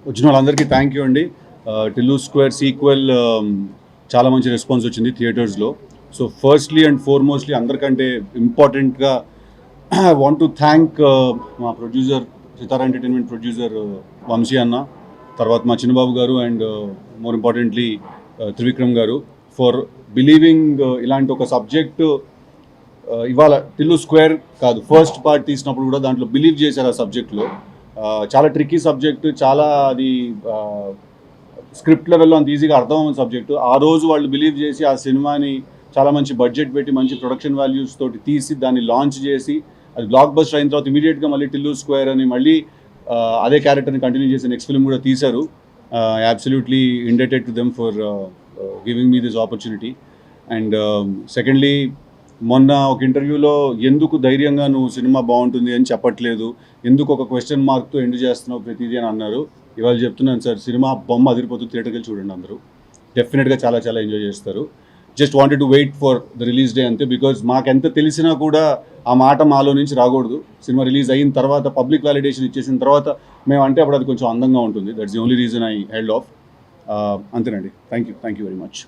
వచ్చిన వాళ్ళందరికీ thank you అండి. టిల్లు స్క్వేర్ సీక్వెల్ చాలా మంచి రెస్పాన్స్ వచ్చింది థియేటర్స్లో. సో ఫస్ట్లీ అండ్ ఫార్మోస్ట్లీ అందరికంటే ఇంపార్టెంట్గా ఐ వాంట్ టు థ్యాంక్ మా ప్రొడ్యూసర్ సితారా ఎంటర్టైన్మెంట్ ప్రొడ్యూసర్ వంశీ అన్న, తర్వాత మా చిన్నబాబు గారు అండ్ మోర్ ఇంపార్టెంట్లీ త్రివిక్రమ్ గారు ఫర్ బిలీవింగ్ ఇలాంటి ఒక సబ్జెక్టు ఇవాళ టిల్లు స్క్వేర్ కాదు ఫస్ట్ పార్ట్ తీసినప్పుడు కూడా దాంట్లో బిలీవ్ చేశారు ఆ సబ్జెక్ట్లో. చాలా ట్రిక్కీ సబ్జెక్టు, చాలా అది స్క్రిప్ట్ లెవెల్లో అంత ఈజీగా అర్థమవుతున్న సబ్జెక్టు. ఆ రోజు వాళ్ళు బిలీవ్ చేసి ఆ సినిమాని చాలా మంచి బడ్జెట్ పెట్టి మంచి ప్రొడక్షన్ వాల్యూస్ తోటి తీసి దాన్ని లాంచ్ చేసి అది బ్లాక్ బస్టర్ అయిన తర్వాత ఇమీడియట్గా మళ్ళీ టిల్లు స్క్వేర్ అని మళ్ళీ అదే క్యారెక్టర్ని కంటిన్యూ చేసి నెక్స్ట్ ఫిల్మ్ కూడా తీశారు. Absolutely indebted to them for giving me this opportunity. And secondly, మొన్న ఒక ఇంటర్వ్యూలో ఎందుకు ధైర్యంగా నువ్వు సినిమా బాగుంటుంది అని చెప్పట్లేదు, ఎందుకు ఒక క్వశ్చన్ మార్క్తో ఎండ్ చేస్తున్నావు ప్రతిదీ అని అన్నారు. ఇవాళ చెప్తున్నాను సార్, సినిమా బొమ్మ అదిరిపోతుంది, థియేటర్కి వెళ్ళి చూడండి అందరూ, డెఫినెట్గా చాలా చాలా ఎంజాయ్ చేస్తారు. Just wanted to wait for the release day అంతే. బికాజ్ మాకెంత తెలిసినా కూడా ఆ మాట మాలో నుంచి రాకూడదు. సినిమా రిలీజ్ అయిన తర్వాత పబ్లిక్ వ్యాలిడేషన్ ఇచ్చేసిన తర్వాత మేము అంటే అప్పుడు అది కొంచెం అందంగా ఉంటుంది. That's the only reason I held off. అంతేనండి. Thank you very much.